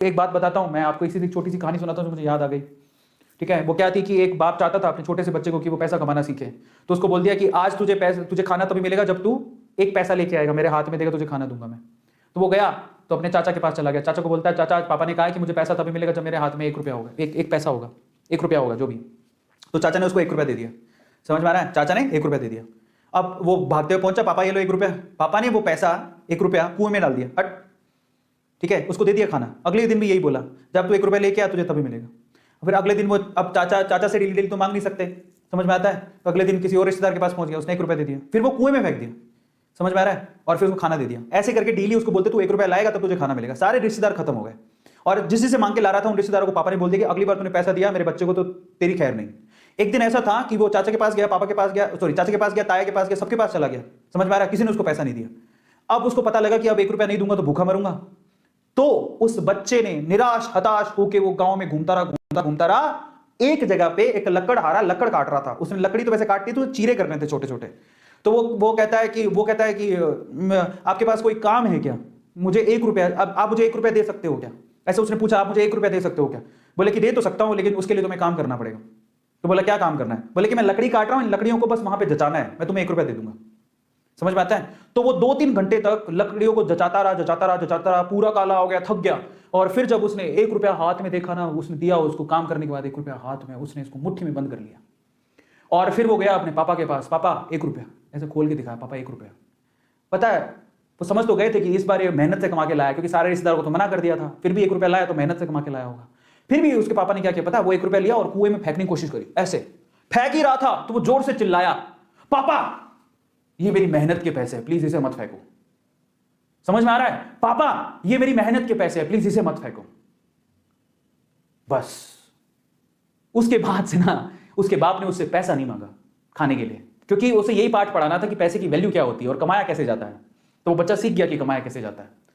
एक बात बताता हूं मैं आपको, इसी छोटी सी कहानी सुनाता हूं जो मुझे याद आ गई। ठीक है, वो क्या थी कि एक बाप चाहता था अपने छोटे से बच्चे को कि वो पैसा कमाना सीखे, तो उसको बोल दिया कि आज तुझे खाना तभी मिलेगा जब तू एक पैसा लेके आएगा, मेरे हाथ में देगा, तुझे खाना दूंगा मैं। तो वो गया तो अपने चाचा के पास चला गया। चाचा को बोलता है, चाचा पापा ने कहा है कि मुझे पैसा तभी मिलेगा जब मेरे हाथ में 1 रुपया होगा, एक पैसा होगा, 1 रुपया होगा जो भी। तो चाचा ने उसको 1 रुपया दे दिया। समझ में आ रहा है? चाचा ने 1 रुपया दे दिया। अब वो भागते हुए पहुंचा, पापा ये लो 1 रुपया। पापा ने वो पैसा 1 रुपया कुएं में डाल दिया, हट। ठीक है, उसको दे दिया खाना। अगले दिन भी यही बोला, जब तू 1 रुपया लेके आ तुझे तभी मिलेगा। फिर अगले दिन वो, अब चाचा से डेली तो मांग नहीं सकते, समझ में आता है? तो अगले दिन किसी और रिश्तेदार के पास पहुंच गया, उसने 1 रुपया दे दिया, फिर वो कुएं में फेंक दिया। समझ में आ रहा है? और फिर उसको खाना दे दिया। ऐसे करके डेली उसको बोलते तू 1 रुपया लाएगा तब तुझे खाना मिलेगा। सारे रिश्तेदार खत्म हो गए, और जिससे मांग के ला रहा था उन रिश्तेदारों को पापा ने बोल दिया कि अगली बार तूने पैसा दिया मेरे बच्चे को तो तेरी खैर नहीं। एक दिन ऐसा था कि वो चाचा के पास गया, पापा के पास गया, सॉरी चाचा के पास गया, ताया के पास गया, सबके पास चला गया। समझ में आ रहा है? किसी ने उसको पैसा नहीं दिया। अब उसको पता लगा कि अब 1 रुपया नहीं दूंगा तो भूखा मरूंगा। तो उस बच्चे ने निराश हताश होकर वो गांव में घूमता रहा। एक जगह पे एक लकड़हारा लकड़ काट रहा था। उसने लकड़ी तो वैसे काटती तो चीरे करने थे छोटे छोटे। तो वो कहता है कि आपके पास कोई काम है क्या? मुझे 1 रुपया, अब आप मुझे 1 रुपया दे सकते हो क्या? ऐसे उसने पूछा, आप मुझे 1 रुपया दे सकते हो क्या? बोले कि दे तो सकता हूं, लेकिन उसके लिए तुम्हें काम करना पड़ेगा। तो बोला क्या काम करना है? बोले कि मैं लकड़ी काट रहा हूं, इन लकड़ियों को बस वहां पे जचाना है, मैं तुम्हें 1 रुपया दे दूंगा। समझ में आता है? तो वो 2-3 घंटे तक लकड़ियों को जचाता रहा, पूरा काला हो गया, थक गया। और फिर जब उसने 1 रुपया हाथ में देखा ना, उसने दिया उसको काम करने के बाद 1 रुपया हाथ में, उसने इसको मुट्ठी में बंद कर लिया। और फिर वो गया अपने पापा के पास, पापा 1 रुपया, ऐसे खोल के दिखाया, पापा 1 रुपया। पता है वो समझ तो गए थे कि इस बार ये मेहनत से कमा के लाया, क्योंकि सारे रिश्तेदारों को तो मना कर दिया था, फिर भी 1 रुपया लाया तो मेहनत से कमा के लाया होगा। फिर भी उसके पापा ने क्या किया पता है? वो 1 रुपया लिया और कुएं में फेंकने की कोशिश करी। ऐसे फेंक ही रहा था तो वो जोर से चिल्लाया, पापा ये मेरी मेहनत के पैसे हैं, प्लीज इसे मत फेंको। समझ में आ रहा है? पापा ये मेरी मेहनत के पैसे हैं, प्लीज इसे मत फेंको। बस उसके बाद से ना उसके बाप ने उससे पैसा नहीं मांगा खाने के लिए, क्योंकि उसे यही पाठ पढ़ाना था कि पैसे की वैल्यू क्या होती है और कमाया कैसे जाता है। तो वो बच्चा सीख गया कि कमाया कैसे जाता है।